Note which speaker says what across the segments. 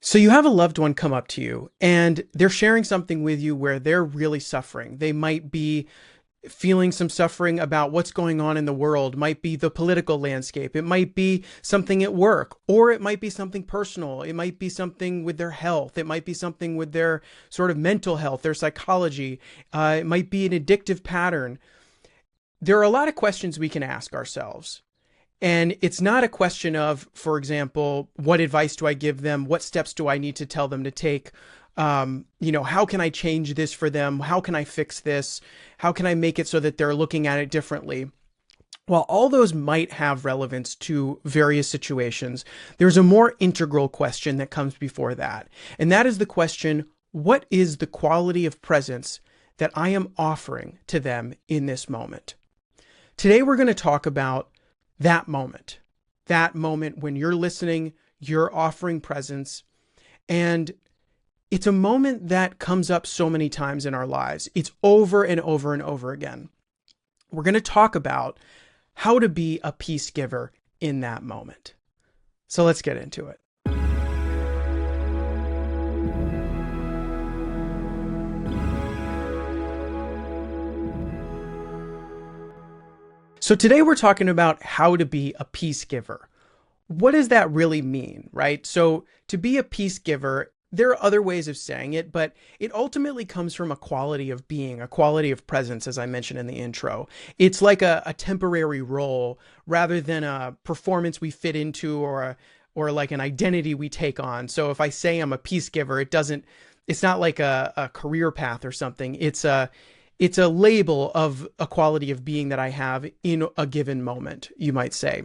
Speaker 1: So you have a loved one come up to you and they're sharing something with you where they're really suffering. They might be feeling some suffering about what's going on in the world, might be the political landscape. It might be something at work, or it might be something personal. It might be something with their health. It might be something with their sort of mental health, their psychology. It might be an addictive pattern. There are a lot of questions we can ask ourselves. And it's not a question of, for example, what advice do I give them? What steps do I need to tell them to take? How can I change this for them? How can I fix this? How can I make it so that they're looking at it differently? While all those might have relevance to various situations, there's a more integral question that comes before that. And that is the question, what is the quality of presence that I am offering to them in this moment? Today, we're going to talk about that moment when you're listening, you're offering presence, and it's a moment that comes up so many times in our lives. It's over and over and over again. We're going to talk about how to be a peace giver in that moment. So let's get into it. So today we're talking about how to be a peace giver. What does that really mean, right? So to be a peace giver, there are other ways of saying it, but it ultimately comes from a quality of being, a quality of presence, as I mentioned in the intro. It's like a temporary role rather than a performance we fit into or like an identity we take on. So if I say I'm a peace giver, it's not like a career path or something. It's a label of a quality of being that I have in a given moment, you might say.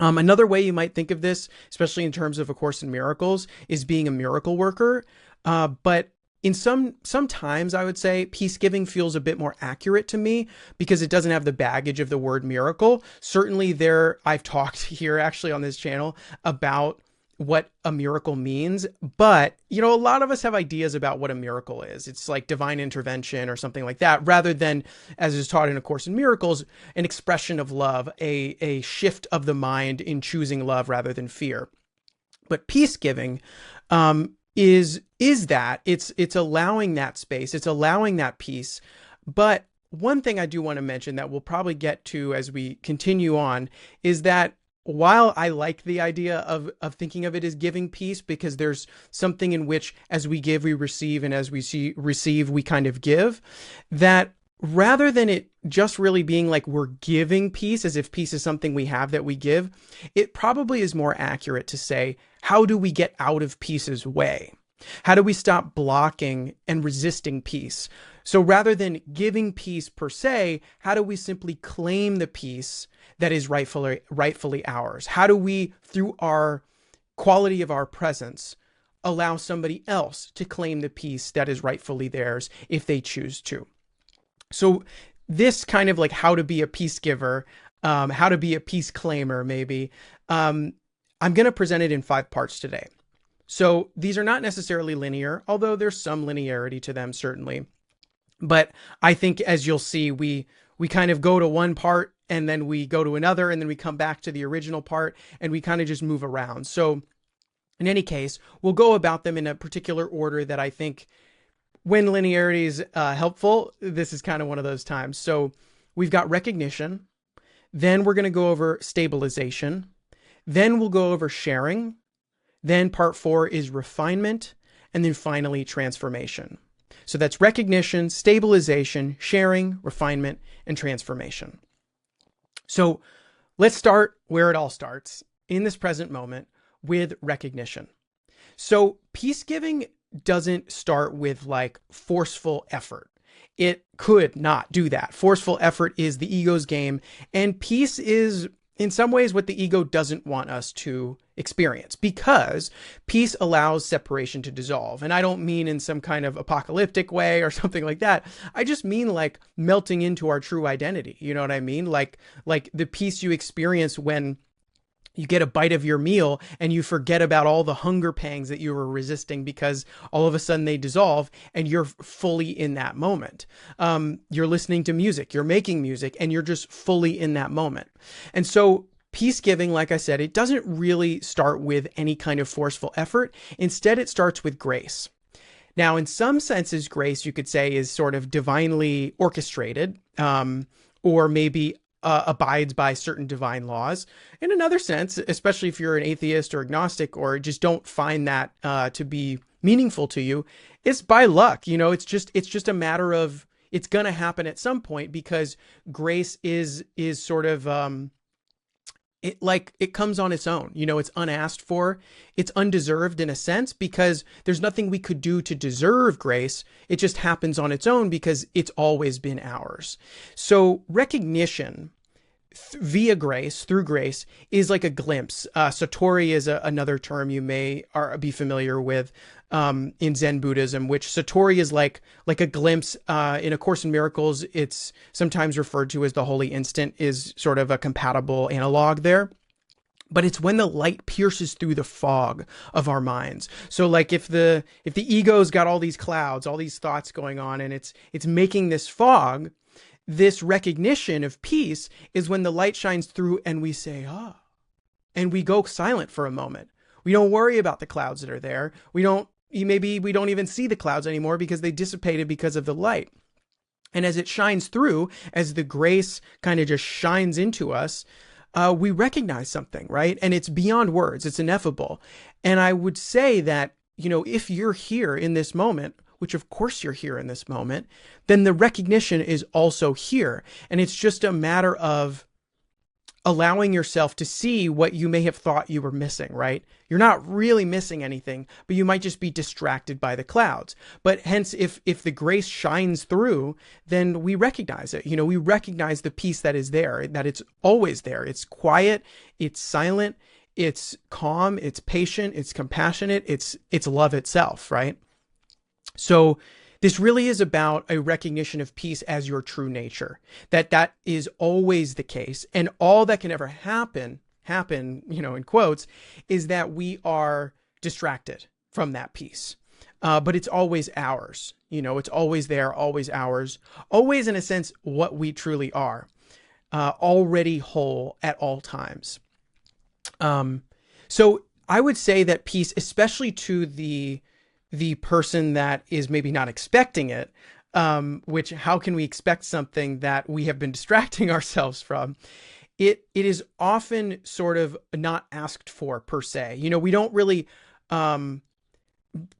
Speaker 1: Another way you might think of this, especially in terms of A Course in Miracles, is being a miracle worker. But in sometimes I would say peace-giving feels a bit more accurate to me because it doesn't have the baggage of the word miracle. Certainly I've talked here actually on this channel about what a miracle means, but a lot of us have ideas about what a miracle is. It's like divine intervention or something like that, rather than, as is taught in A Course in Miracles, an expression of love, a shift of the mind in choosing love rather than fear. But peace giving is that it's allowing that space, it's allowing that peace. But one thing I do want to mention that we'll probably get to as we continue on is that while I like the idea of thinking of it as giving peace, because there's something in which as we give, we receive, and as we receive, we kind of give, that rather than it just really being like we're giving peace as if peace is something we have that we give, it probably is more accurate to say, how do we get out of peace's way? How do we stop blocking and resisting peace? So rather than giving peace per se, how do we simply claim the peace that is rightfully ours? How do we, through our quality of our presence, allow somebody else to claim the peace that is rightfully theirs if they choose to? So this kind of like how to be a peace giver, how to be a peace claimer, maybe, I'm going to present it in 5 parts today. So these are not necessarily linear, although there's some linearity to them, certainly. But I think, as you'll see, we kind of go to one part and then we go to another and then we come back to the original part and we kind of just move around. So in any case, we'll go about them in a particular order that I think, when linearity is helpful, this is kind of one of those times. So we've got recognition, then we're going to go over stabilization, then we'll go over sharing, then part 4 is refinement, and then finally transformation. So that's recognition, stabilization, sharing, refinement, and transformation. So let's start where it all starts, in this present moment, with recognition. So peace-giving doesn't start with like forceful effort. It could not do that. Forceful effort is the ego's game, and peace is in some ways what the ego doesn't want us to experience, because peace allows separation to dissolve. And I don't mean in some kind of apocalyptic way or something like that. I just mean like melting into our true identity. You know what I mean? Like the peace you experience when you get a bite of your meal and you forget about all the hunger pangs that you were resisting, because all of a sudden they dissolve and you're fully in that moment. You're listening to music, you're making music, and you're just fully in that moment. And so peace giving, like I said, it doesn't really start with any kind of forceful effort. Instead, it starts with grace. Now, in some senses, grace, you could say, is sort of divinely orchestrated, or maybe abides by certain divine laws. In another sense, especially if you're an atheist or agnostic or just don't find that to be meaningful to you, it's by luck. It's just a matter of it's going to happen at some point, because grace is sort of it comes on its own. It's unasked for. It's undeserved in a sense, because there's nothing we could do to deserve grace. It just happens on its own because it's always been ours. So recognition via grace, through grace, is like a glimpse. Satori is another term you may be familiar with in Zen Buddhism, which Satori is like a glimpse. In A Course in Miracles, it's sometimes referred to as the holy instant, is sort of a compatible analog there. But it's when the light pierces through the fog of our minds. So like if the ego's got all these clouds, all these thoughts going on, and it's making this fog, this recognition of peace is when the light shines through and we say, and we go silent for a moment. We don't worry about the clouds that are there. Maybe we don't even see the clouds anymore because they dissipated because of the light. And as it shines through, as the grace kind of just shines into us, we recognize something, right? And it's beyond words. It's ineffable. And I would say that, if you're here in this moment, which of course you're here in this moment, then the recognition is also here. And it's just a matter of allowing yourself to see what you may have thought you were missing, right? You're not really missing anything, but you might just be distracted by the clouds. But hence, if the grace shines through, then we recognize it. We recognize the peace that is there, that it's always there. It's quiet, it's silent, it's calm, it's patient, it's compassionate, it's love itself, right? So this really is about a recognition of peace as your true nature, that is always the case. And all that can ever happen, in quotes, is that we are distracted from that peace. But it's always ours. It's always there, always ours, always in a sense what we truly are, already whole at all times. So I would say that peace, especially to the person that is maybe not expecting it, which how can we expect something that we have been distracting ourselves from? It is often sort of not asked for per se. We don't really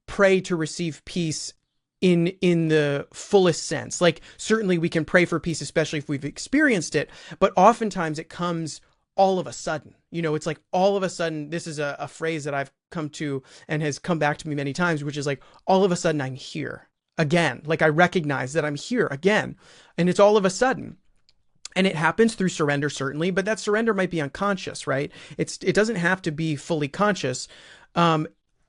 Speaker 1: pray to receive peace in the fullest sense. Like certainly we can pray for peace, especially if we've experienced it, but oftentimes it comes all of a sudden. It's like all of a sudden. This is a phrase that I've come to and has come back to me many times, which is like, all of a sudden I'm here again. Like I recognize that I'm here again, and it's all of a sudden. And it happens through surrender, certainly, but that surrender might be unconscious, right? It doesn't have to be fully conscious.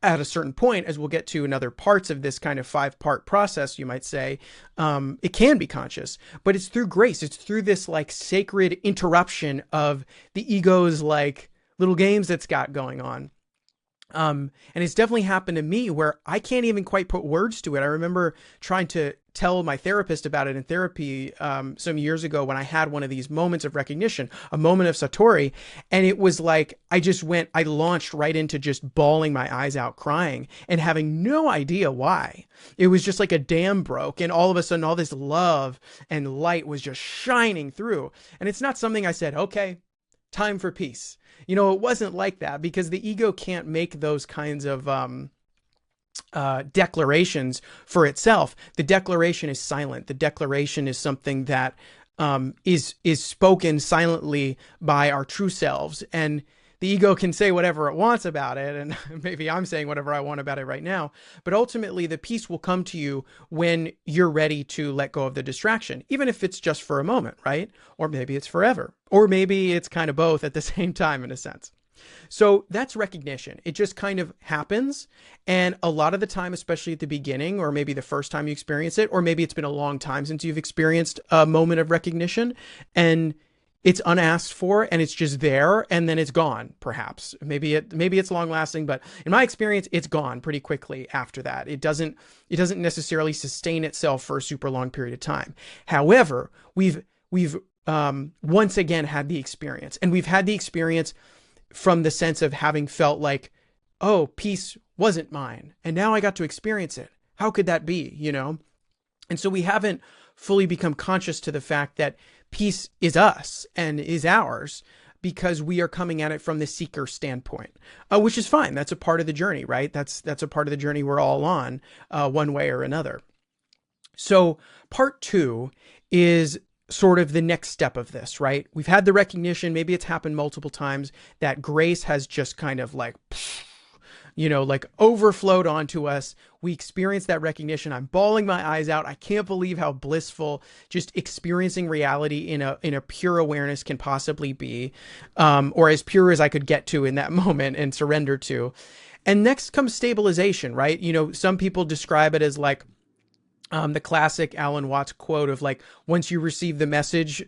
Speaker 1: At a certain point, as we'll get to in other parts of this kind of 5-part process, you might say, it can be conscious, but it's through grace. It's through this like sacred interruption of the ego's like little games that's got going on. And it's definitely happened to me where I can't even quite put words to it. I remember trying to tell my therapist about it in therapy some years ago when I had one of these moments of recognition, a moment of Satori. And it was like, I launched right into just bawling my eyes out, crying and having no idea why. It was just like a dam broke, and all of a sudden all this love and light was just shining through. And it's not something I said, okay, time for peace. It wasn't like that, because the ego can't make those kinds of declarations for itself. The declaration is silent. The declaration is something that is spoken silently by our true selves. And the ego can say whatever it wants about it, and maybe I'm saying whatever I want about it right now, but ultimately the peace will come to you when you're ready to let go of the distraction, even if it's just for a moment, right? Or maybe it's forever, or maybe it's kind of both at the same time in a sense. So that's recognition. It just kind of happens. And a lot of the time, especially at the beginning, or maybe the first time you experience it, or maybe it's been a long time since you've experienced a moment of recognition, and it's unasked for, and it's just there, and then it's gone. Perhaps maybe it's long lasting, but in my experience, it's gone pretty quickly after that. It doesn't necessarily sustain itself for a super long period of time. However, we've once again had the experience. And we've had the experience from the sense of having felt like, oh, peace wasn't mine, and now I got to experience it. How could that be, And so we haven't fully become conscious to the fact that peace is us and is ours, because we are coming at it from the seeker standpoint, which is fine. That's a part of the journey, right? That's a part of the journey we're all on, one way or another. So part 2 is sort of the next step of this, right? We've had the recognition, maybe it's happened multiple times, that grace has just kind of like, like overflowed onto us. We experience that recognition. I'm bawling my eyes out. I can't believe how blissful just experiencing reality in a pure awareness can possibly be, or as pure as I could get to in that moment and surrender to. And next comes stabilization, right? Some people describe it as like the classic Alan Watts quote of like, once you receive the message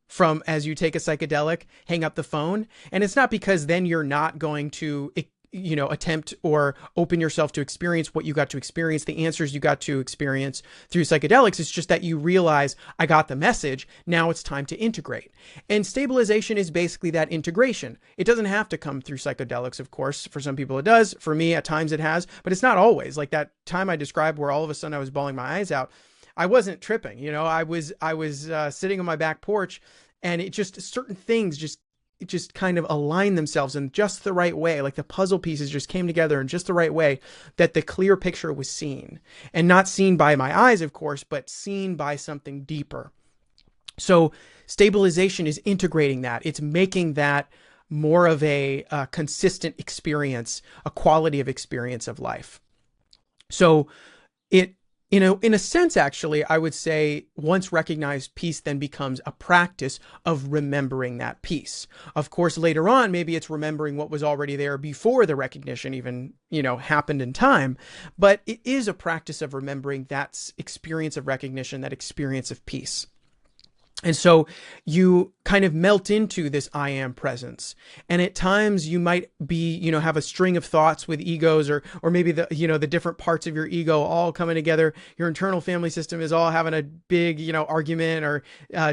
Speaker 1: from as you take a psychedelic, hang up the phone. And it's not because then you're not going to attempt or open yourself to experience what you got to experience, the answers you got to experience through psychedelics. It's just that you realize, I got the message. Now it's time to integrate. And stabilization is basically that integration. It doesn't have to come through psychedelics, of course. For some people it does. For me, at times it has, but it's not always. Like that time I described where all of a sudden I was bawling my eyes out. I wasn't tripping. I was sitting on my back porch, and it just, certain things just kind of align themselves in just the right way. Like the puzzle pieces just came together in just the right way that the clear picture was seen, and not seen by my eyes, of course, but seen by something deeper. So stabilization is integrating that. It's making that more of a consistent experience, a quality of experience of life. So in a sense, actually, I would say once recognized, peace then becomes a practice of remembering that peace. Of course, later on, maybe it's remembering what was already there before the recognition even, happened in time. But it is a practice of remembering that experience of recognition, that experience of peace. And so you kind of melt into this I am presence. And at times you might be, have a string of thoughts with egos, or maybe the different parts of your ego all coming together. Your internal family system is all having a big, argument or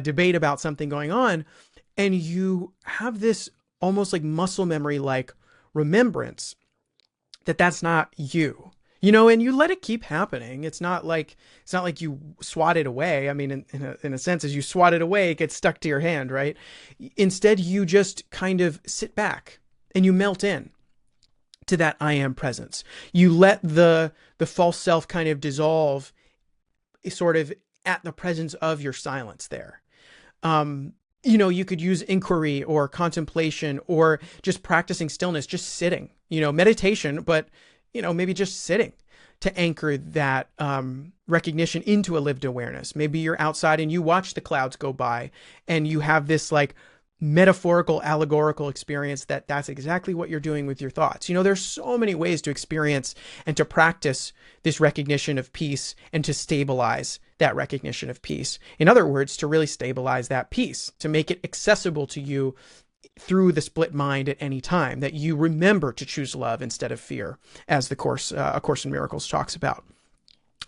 Speaker 1: debate about something going on. And you have this almost like muscle memory, like remembrance that that's not you. And you let it keep happening. It's not like you swat it away. I mean, in a sense, as you swat it away, it gets stuck to your hand, right? Instead, you just kind of sit back and you melt in to that I am presence. You let the false self kind of dissolve sort of at the presence of your silence there. You could use inquiry or contemplation or just practicing stillness, just sitting, meditation, but maybe just sitting to anchor that recognition into a lived awareness. Maybe you're outside and you watch the clouds go by and you have this like metaphorical, allegorical experience that's exactly what you're doing with your thoughts. There's so many ways to experience and to practice this recognition of peace and to stabilize that recognition of peace. In other words, to really stabilize that peace, to make it accessible to you through the split mind at any time, that you remember to choose love instead of fear, as the Course, A Course in Miracles talks about.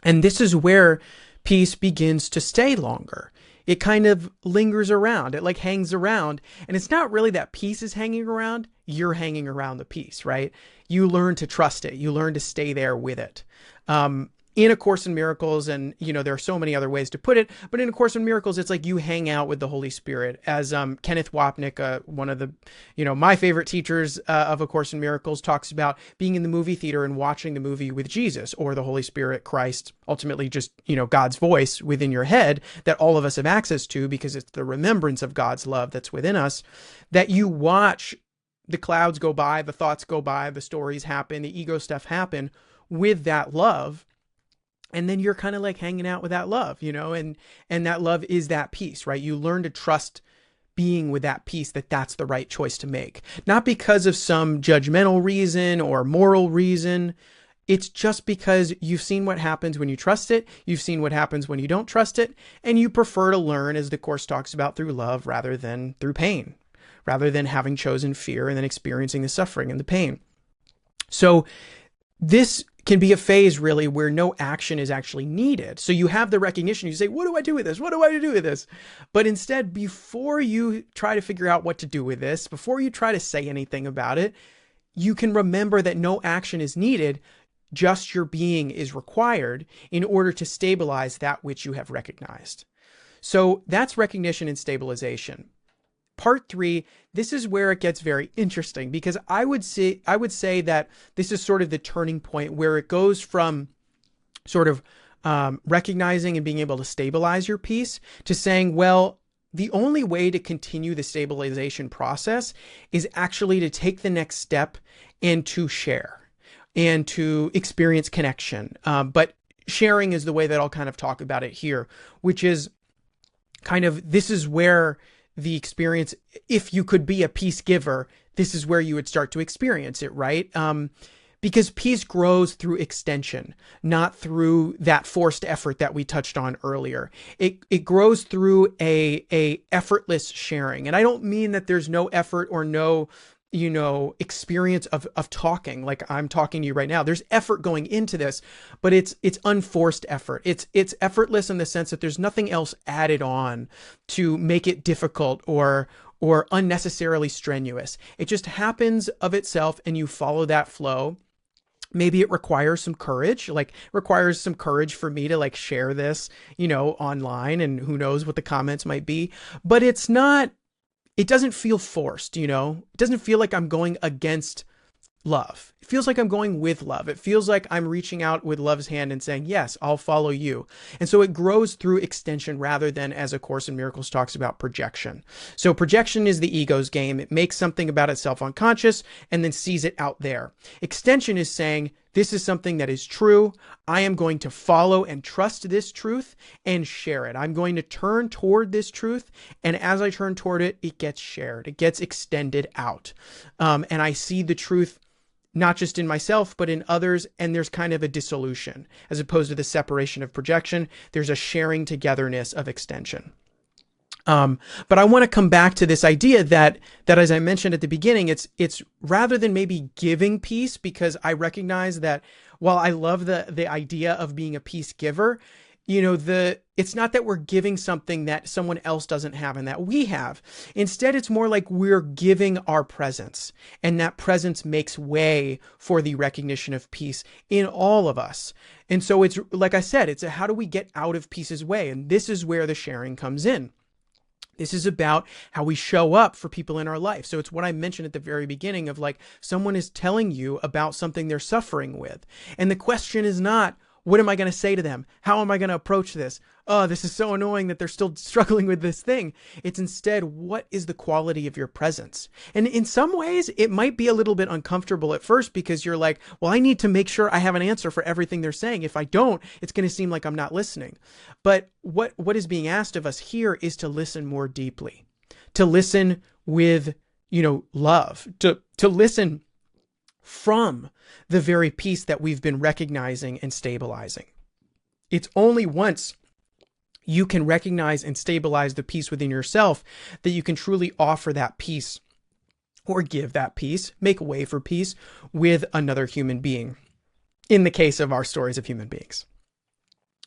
Speaker 1: And this is where peace begins to stay longer. It kind of lingers around. It like hangs around. And it's not really that peace is hanging around. You're hanging around the peace, right? You learn to trust it. You learn to stay there with it. In A Course in Miracles, and there are so many other ways to put it, but in A Course in Miracles, it's like you hang out with the Holy Spirit. As Kenneth Wapnick, one of the my favorite teachers of A Course in Miracles, talks about being in the movie theater and watching the movie with Jesus or the Holy Spirit, Christ, ultimately just God's voice within your head that all of us have access to, because it's the remembrance of God's love that's within us, that you watch the clouds go by, the thoughts go by, the stories happen, the ego stuff happen with that love. And then you're kind of like hanging out with that love, and that love is that peace, right? You learn to trust being with that peace, that's the right choice to make. Not because of some judgmental reason or moral reason. It's just because you've seen what happens when you trust it. You've seen what happens when you don't trust it. And you prefer to learn, as the Course talks about, through love rather than through pain, rather than having chosen fear and then experiencing the suffering and the pain. So this can be a phase really where no action is actually needed. So you have the recognition, you say, what do I do with this? What do I do with this? But instead, before you try to figure out what to do with this, before you try to say anything about it, you can remember that no action is needed. Just your being is required in order to stabilize that which you have recognized. So that's recognition and stabilization. Part 3, this is where it gets very interesting, because I would say that this is sort of the turning point where it goes from sort of recognizing and being able to stabilize your peace to saying, well, the only way to continue the stabilization process is actually to take the next step and to share and to experience connection. But sharing is the way that I'll kind of talk about it here, which is kind of, this is where the experience, if you could be a peace giver, this is where you would start to experience it, right? Because peace grows through extension, not through that forced effort that we touched on earlier. It grows through a effortless sharing. And I don't mean that there's no effort or no, experience of talking like I'm talking to you right now. There's effort going into this, but it's unforced effort. It's effortless in the sense that there's nothing else added on to make it difficult or unnecessarily strenuous. It just happens of itself and you follow that flow. Maybe it requires some courage, for me to share this, online, and who knows what the comments might be, but it doesn't feel forced, It doesn't feel like I'm going against love. It feels like I'm going with love. It feels like I'm reaching out with love's hand and saying, yes, I'll follow you. And so it grows through extension rather than, as A Course in Miracles talks about, projection. So projection is the ego's game. It makes something about itself unconscious and then sees it out there. Extension is saying, this is something that is true. I am going to follow and trust this truth and share it. I'm going to turn toward this truth. And as I turn toward it, it gets shared. It gets extended out. And I see the truth not just in myself, but in others. And there's kind of a dissolution as opposed to the separation of projection. There's a sharing togetherness of extension. But I want to come back to this idea that as I mentioned at the beginning, it's rather than maybe giving peace, because I recognize that while I love the idea of being a peace giver, it's not that we're giving something that someone else doesn't have and that we have. Instead, it's more like we're giving our presence, and that presence makes way for the recognition of peace in all of us. And so it's, like I said, it's how do we get out of peace's way? And this is where the sharing comes in. This is about how we show up for people in our life. So it's what I mentioned at the very beginning of someone is telling you about something they're suffering with. And the question is not, what am I going to say to them? How am I going to approach this? Oh, this is so annoying that they're still struggling with this thing. It's instead, what is the quality of your presence? And in some ways, it might be a little bit uncomfortable at first because you're like, well, I need to make sure I have an answer for everything they're saying. If I don't, it's going to seem like I'm not listening. But what is being asked of us here is to listen more deeply, to listen with, love, to listen from the very peace that we've been recognizing and stabilizing. It's only once you can recognize and stabilize the peace within yourself that you can truly offer that peace or give that peace, make way for peace with another human being, in the case of our stories of human beings.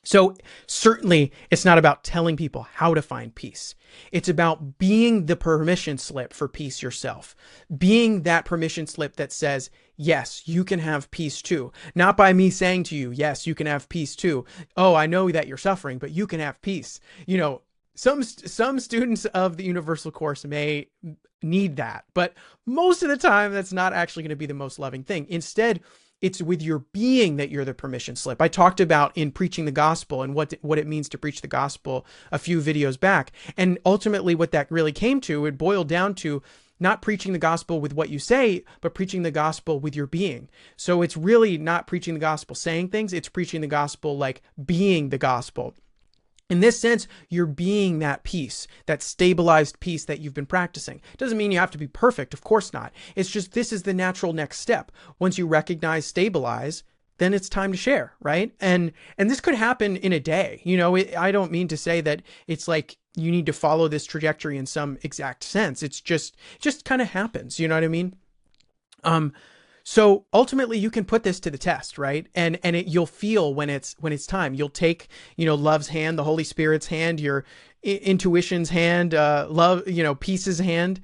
Speaker 1: So certainly it's not about telling people how to find peace. It's about being the permission slip for peace yourself, being that permission slip that says, yes, you can have peace too. Not by me saying to you, yes, you can have peace too. Oh, I know that you're suffering, but you can have peace. Some students of the Universal Course may need that, but most of the time that's not actually going to be the most loving thing. Instead, it's with your being that you're the permission slip. I talked about in preaching the gospel and what it means to preach the gospel a few videos back. And ultimately what that really came to, it boiled down to not preaching the gospel with what you say, but preaching the gospel with your being. So it's really not preaching the gospel saying things, it's preaching the gospel like being the gospel. In this sense, you're being that peace, that stabilized peace that you've been practicing. Doesn't mean you have to be perfect. Of course not. It's just, this is the natural next step. Once you recognize, stabilize, then it's time to share, right? And this could happen in a day. I don't mean to say that it's like you need to follow this trajectory in some exact sense. It's just kind of happens. You know what I mean? So ultimately you can put this to the test, right? You'll feel when it's time. You'll take, love's hand, the Holy Spirit's hand, your intuition's hand, love, peace's hand,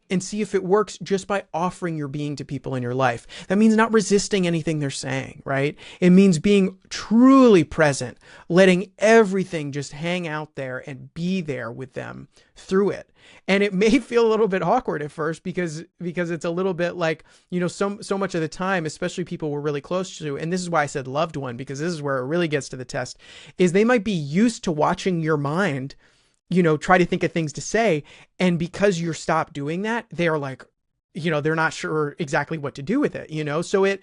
Speaker 1: and see if it works just by offering your being to people in your life. That means not resisting anything they're saying, right? It means being truly present, letting everything just hang out there and be there with them through it. And it may feel a little bit awkward at first because it's a little bit like, so much of the time, especially people we're really close to, and this is why I said loved one, because this is where it really gets to the test, is they might be used to watching your mind try to think of things to say. And because you're stopped doing that, they're like, they're not sure exactly what to do with it, So it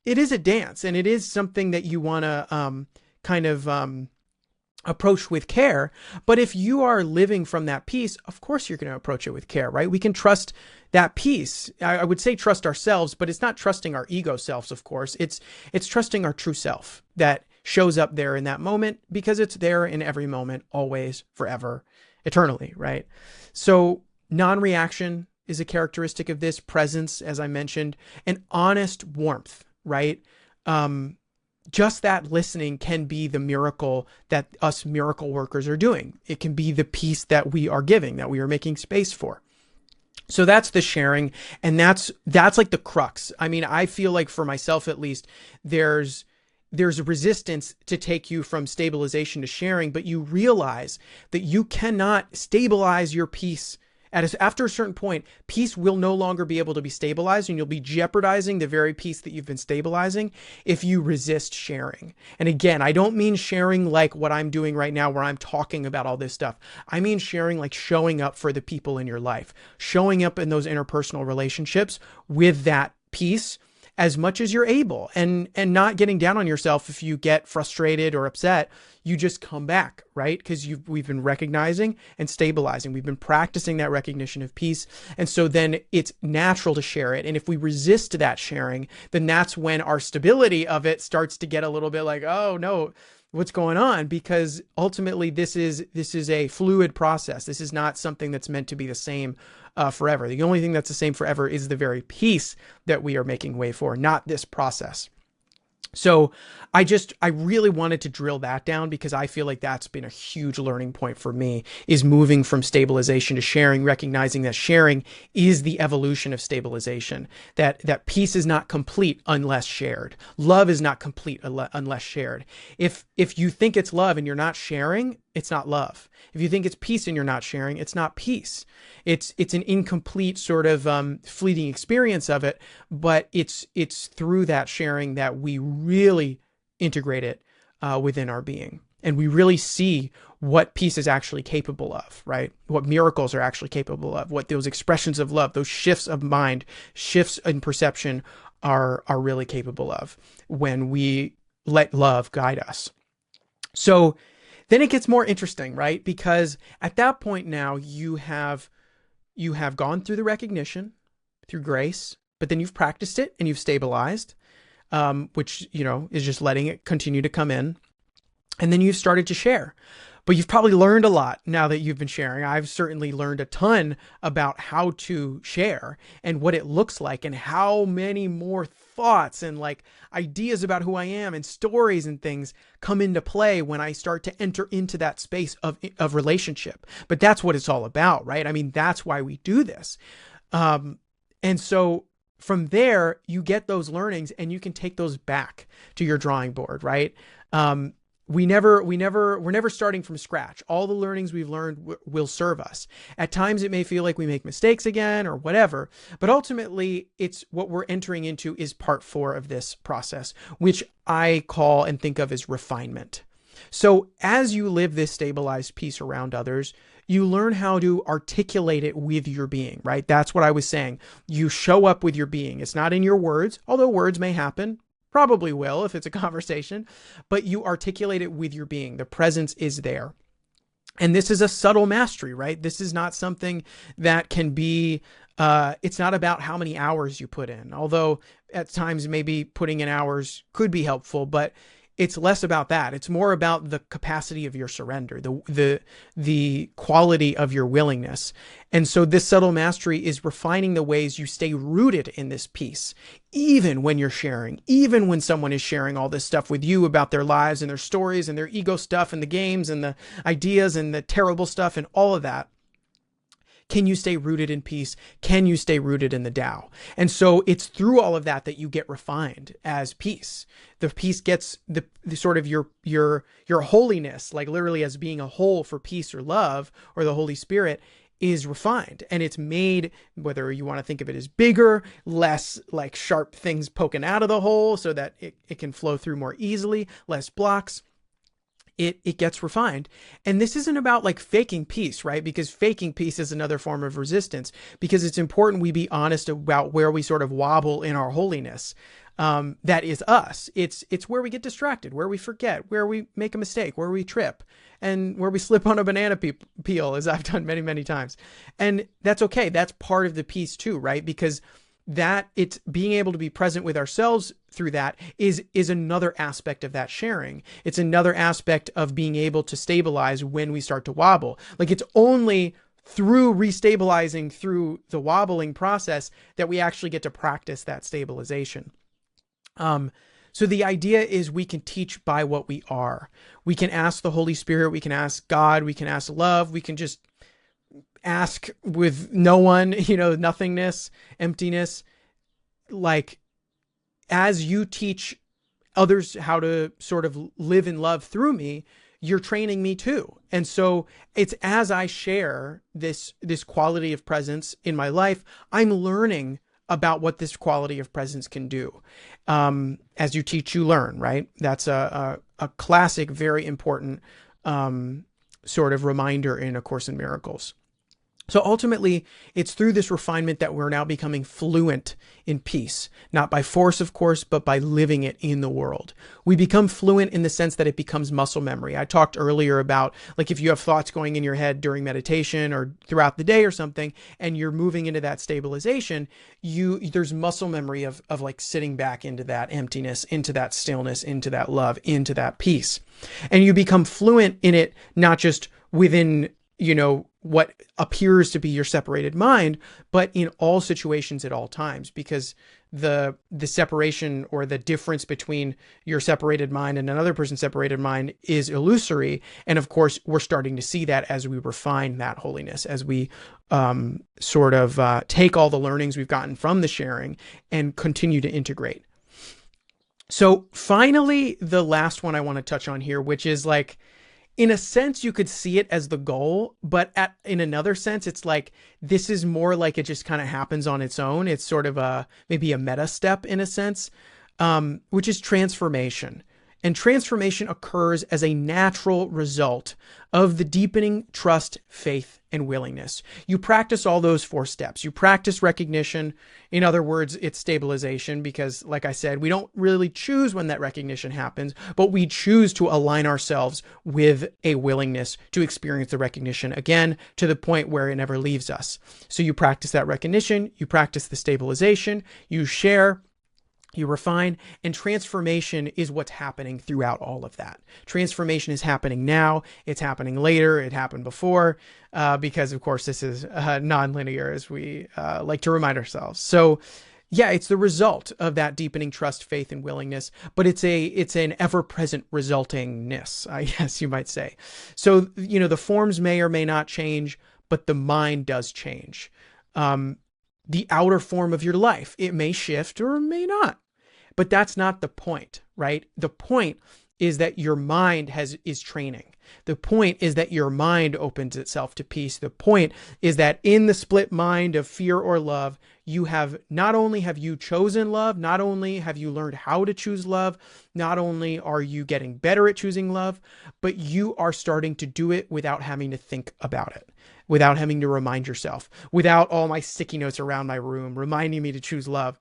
Speaker 1: is a dance, and it is something that you want to kind of approach with care. But if you are living from that peace, of course you're going to approach it with care, right? We can trust that peace. I would say trust ourselves, but it's not trusting our ego selves, of course. It's trusting our true self that shows up there in that moment, because it's there in every moment, always, forever, eternally, right? So non-reaction is a characteristic of this. Presence, as I mentioned, and honest warmth, right? Just that listening can be the miracle that us miracle workers are doing. It can be the peace that we are giving, that we are making space for. So that's the sharing, and that's like the crux. I mean, I feel like for myself, at least, there's a resistance to take you from stabilization to sharing, but you realize that you cannot stabilize your peace. After a certain point, peace will no longer be able to be stabilized, and you'll be jeopardizing the very peace that you've been stabilizing if you resist sharing. And again, I don't mean sharing like what I'm doing right now, where I'm talking about all this stuff. I mean sharing like showing up for the people in your life, showing up in those interpersonal relationships with that peace as much as you're able, and not getting down on yourself if you get frustrated or upset. You just come back, right? Because we've been recognizing and stabilizing. We've been practicing that recognition of peace. And so then it's natural to share it. And if we resist that sharing, then that's when our stability of it starts to get a little bit like, oh no, what's going on? Because ultimately this is a fluid process. This is not something that's meant to be the same forever. The only thing that's the same forever is the very peace that we are making way for, not this process. So I really wanted to drill that down, because I feel like that's been a huge learning point for me, is moving from stabilization to sharing, recognizing that sharing is the evolution of stabilization, that peace is not complete unless shared. Love is not complete unless shared. If you think it's love and you're not sharing, it's not love. If you think it's peace and you're not sharing, it's not peace. It's an incomplete sort of fleeting experience of it, but it's through that sharing that we really integrate it within our being. And we really see what peace is actually capable of, right? What miracles are actually capable of, what those expressions of love, those shifts of mind, shifts in perception are really capable of when we let love guide us. So then it gets more interesting, right? Because at that point now you have gone through the recognition through grace, but then you've practiced it and you've stabilized, which, is just letting it continue to come in. And then you've started to share, but you've probably learned a lot now that you've been sharing. I've certainly learned a ton about how to share and what it looks like, and how many more thoughts and like ideas about who I am and stories and things come into play when I start to enter into that space of relationship. But that's what it's all about, right? I mean, that's why we do this. And so from there, you get those learnings and you can take those back to your drawing board, right? We're never starting from scratch. All the learnings we've learned will serve us. At times it may feel like we make mistakes again or whatever, but ultimately it's what we're entering into is part 4 of this process, which I call and think of as refinement. So as you live this stabilized peace around others, you learn how to articulate it with your being, right? That's what I was saying. You show up with your being. It's not in your words, although words may happen. Probably will if it's a conversation, but you articulate it with your being. The presence is there. And this is a subtle mastery, right? This is not something that can be, it's not about how many hours you put in, although at times maybe putting in hours could be helpful, but it's less about that. It's more about the capacity of your surrender, the quality of your willingness. And so this subtle mastery is refining the ways you stay rooted in this peace, even when you're sharing, even when someone is sharing all this stuff with you about their lives and their stories and their ego stuff and the games and the ideas and the terrible stuff and all of that. Can you stay rooted in peace? Can you stay rooted in the Tao? And so it's through all of that that you get refined as peace. The peace gets the sort of your holiness, like literally as being a whole for peace or love or the Holy Spirit, is refined. And it's made, whether you want to think of it as bigger, less like sharp things poking out of the hole so that it can flow through more easily, less blocks. It gets refined. And this isn't about like faking peace, right? Because faking peace is another form of resistance, because it's important we be honest about where we sort of wobble in our holiness. That is us. It's where we get distracted, where we forget, where we make a mistake, where we trip, and where we slip on a banana peel, as I've done many, many times. And that's okay. That's part of the peace too, right? Because that it's being able to be present with ourselves through that is another aspect of that sharing. It's another aspect of being able to stabilize when we start to wobble. Like it's only through restabilizing through the wobbling process that we actually get to practice that stabilization. So the idea is we can teach by what we are. We can ask the Holy Spirit, we can ask God, we can ask love, we can just ask with no one, nothingness, emptiness. Like as you teach others how to sort of live in love through me, you're training me too. And so it's as I share this quality of presence in my life, I'm learning about what this quality of presence can do. As you teach, you learn, right? That's a classic, very important sort of reminder in A Course in Miracles. So ultimately, it's through this refinement that we're now becoming fluent in peace, not by force, of course, but by living it in the world. We become fluent in the sense that it becomes muscle memory. I talked earlier about like if you have thoughts going in your head during meditation or throughout the day or something, and you're moving into that stabilization, there's muscle memory of like sitting back into that emptiness, into that stillness, into that love, into that peace. And you become fluent in it, not just within what appears to be your separated mind, but in all situations at all times, because the separation or the difference between your separated mind and another person's separated mind is illusory. And of course, we're starting to see that as we refine that holiness, as we take all the learnings we've gotten from the sharing and continue to integrate. So finally, the last one I want to touch on here, which is like, in a sense, you could see it as the goal, but in another sense, it's like, this is more like it just kind of happens on its own. It's sort of maybe a meta step in a sense, which is transformation. And transformation occurs as a natural result of the deepening trust, faith, and willingness. You practice all those 4 steps. You practice recognition. In other words, it's stabilization, because like I said, we don't really choose when that recognition happens, but we choose to align ourselves with a willingness to experience the recognition again to the point where it never leaves us. So you practice that recognition, you practice the stabilization, you share, you refine, and transformation is what's happening throughout all of that. Transformation is happening now. It's happening later. It happened before, because of course this is non-linear, as we like to remind ourselves. So yeah, it's the result of that deepening trust, faith, and willingness, but it's an ever-present resultingness, I guess you might say. So, the forms may or may not change, but the mind does change. The outer form of your life, it may shift or may not. But that's not the point, right? The point is that your mind is training. The point is that your mind opens itself to peace. The point is that in the split mind of fear or love, not only have you chosen love, not only have you learned how to choose love, not only are you getting better at choosing love, but you are starting to do it without having to think about it, without having to remind yourself, without all my sticky notes around my room reminding me to choose love.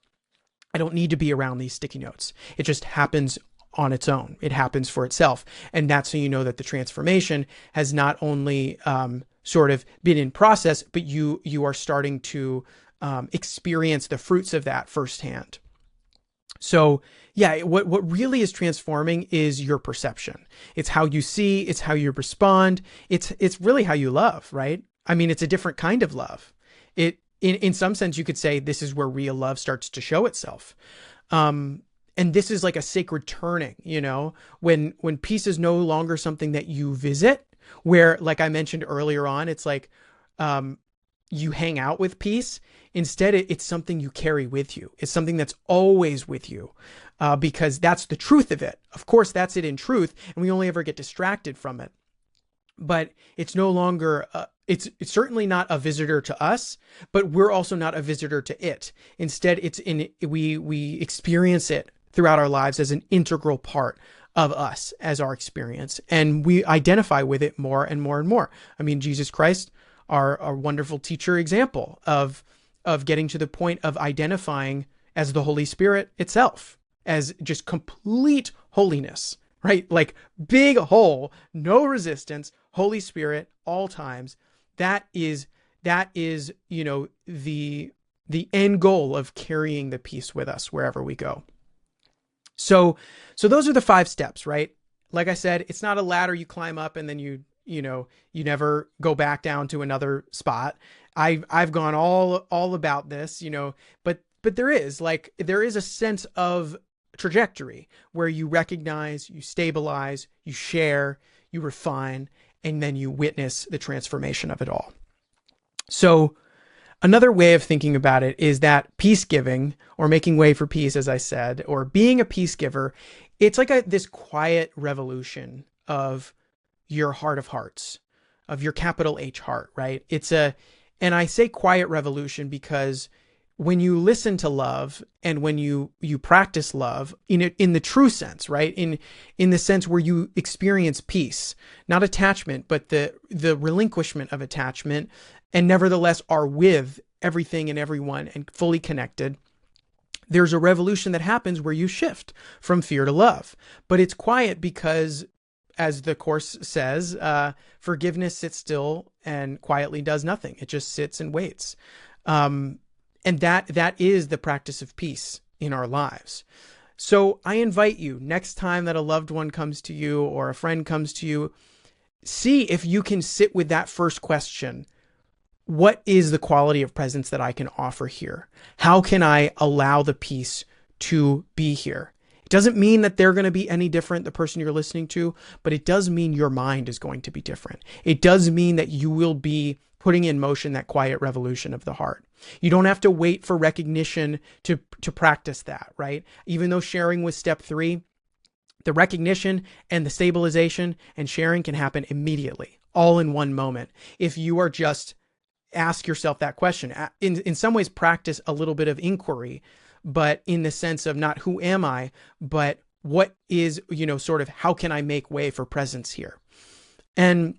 Speaker 1: I don't need to be around these sticky notes. It just happens on its own. It happens for itself. And that's how you know that the transformation has not only sort of been in process, but you are starting to experience the fruits of that firsthand. So yeah, what really is transforming is your perception. It's how you see, it's how you respond, it's really how you love, right? I mean, it's a different kind of love. In some sense, you could say this is where real love starts to show itself. Um, and this is like a sacred turning, when peace is no longer something that you visit, where, like I mentioned earlier on, it's like, um, you hang out with peace. Instead, it's something you carry with you. It's something that's always with you, because that's the truth of it. Of course, that's it in truth, and we only ever get distracted from it. But it's no longer, it's certainly not a visitor to us, but we're also not a visitor to it. Instead, we experience it throughout our lives as an integral part of us, as our experience, and we identify with it more and more and more. I mean, Jesus Christ, our wonderful teacher example of getting to the point of identifying as the Holy Spirit itself, as just complete holiness, right? Like big hole, no resistance, Holy Spirit, all times. That is, the end goal of carrying the peace with us wherever we go. So those are the 5 steps, right? Like I said, it's not a ladder you climb up and then you never go back down to another spot. I've gone all about this, but there is a sense of trajectory where you recognize, you stabilize, you share, you refine, and then you witness the transformation of it all. So another way of thinking about it is that peacegiving, or making way for peace, as I said, or being a peace giver, it's like this quiet revolution of your heart of hearts, of your capital H heart, right? And I say quiet revolution because when you listen to love and when you practice love in the true sense, right? In the sense where you experience peace, not attachment, but the relinquishment of attachment, and nevertheless are with everything and everyone and fully connected. There's a revolution that happens where you shift from fear to love, but it's quiet because, as the Course says, forgiveness sits still and quietly does nothing. It just sits and waits. And that is the practice of peace in our lives. So I invite you, next time that a loved one comes to you or a friend comes to you, see if you can sit with that first question. What is the quality of presence that I can offer here? How can I allow the peace to be here? It doesn't mean that they're going to be any different, the person you're listening to, but it does mean your mind is going to be different. It does mean that you will be putting in motion that quiet revolution of the heart. You don't have to wait for recognition to practice that, right? Even though sharing was step 3, the recognition and the stabilization and sharing can happen immediately, all in one moment. If you are just ask yourself that question, in some ways practice a little bit of inquiry, but in the sense of not who am I, but what is, sort of how can I make way for presence here? And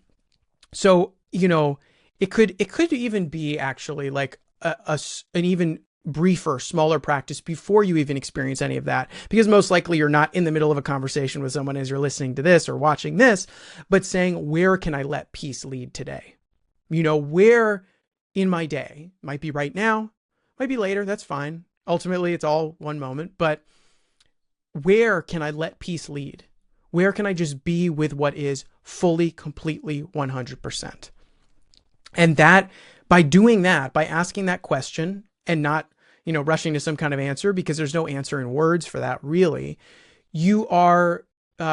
Speaker 1: so, it could even be actually like an even briefer, smaller practice before you even experience any of that, because most likely you're not in the middle of a conversation with someone as you're listening to this or watching this, but saying, where can I let peace lead today? Where in my day, might be right now, might be later, that's fine. Ultimately, it's all one moment, but where can I let peace lead? Where can I just be with what is fully, completely, 100%? And that, by doing that, by asking that question and not, rushing to some kind of answer, because there's no answer in words for that, really, you are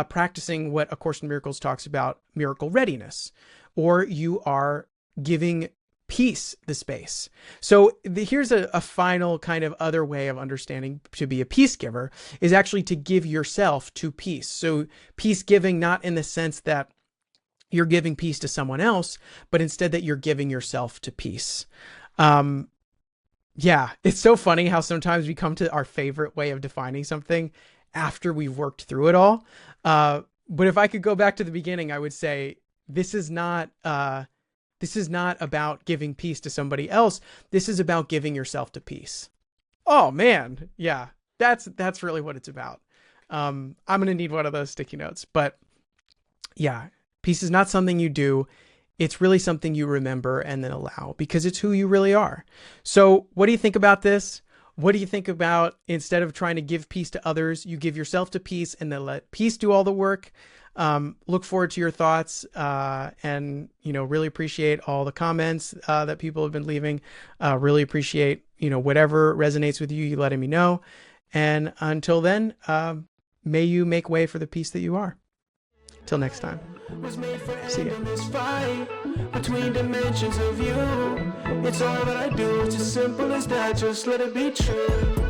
Speaker 1: practicing what A Course in Miracles talks about, miracle readiness, or you are giving peace the space. So here's a final kind of other way of understanding to be a peace giver is actually to give yourself to peace. So peace giving, not in the sense that you're giving peace to someone else, but instead that you're giving yourself to peace. Yeah, it's so funny how sometimes we come to our favorite way of defining something after we've worked through it all. But if I could go back to the beginning, I would say this is not about giving peace to somebody else. This is about giving yourself to peace. Oh man. Yeah, that's really what it's about. I'm going to need one of those sticky notes, but yeah, peace is not something you do. It's really something you remember and then allow, because it's who you really are. So what do you think about this? What do you think about, instead of trying to give peace to others, you give yourself to peace and then let peace do all the work? Look forward to your thoughts, and, really appreciate all the comments that people have been leaving. Really appreciate, whatever resonates with you, letting me know. And until then, may you make way for the peace that you are. Till next time. See ya. Between dimensions of you, it's all that I do. It's as simple as that. Just let it be true.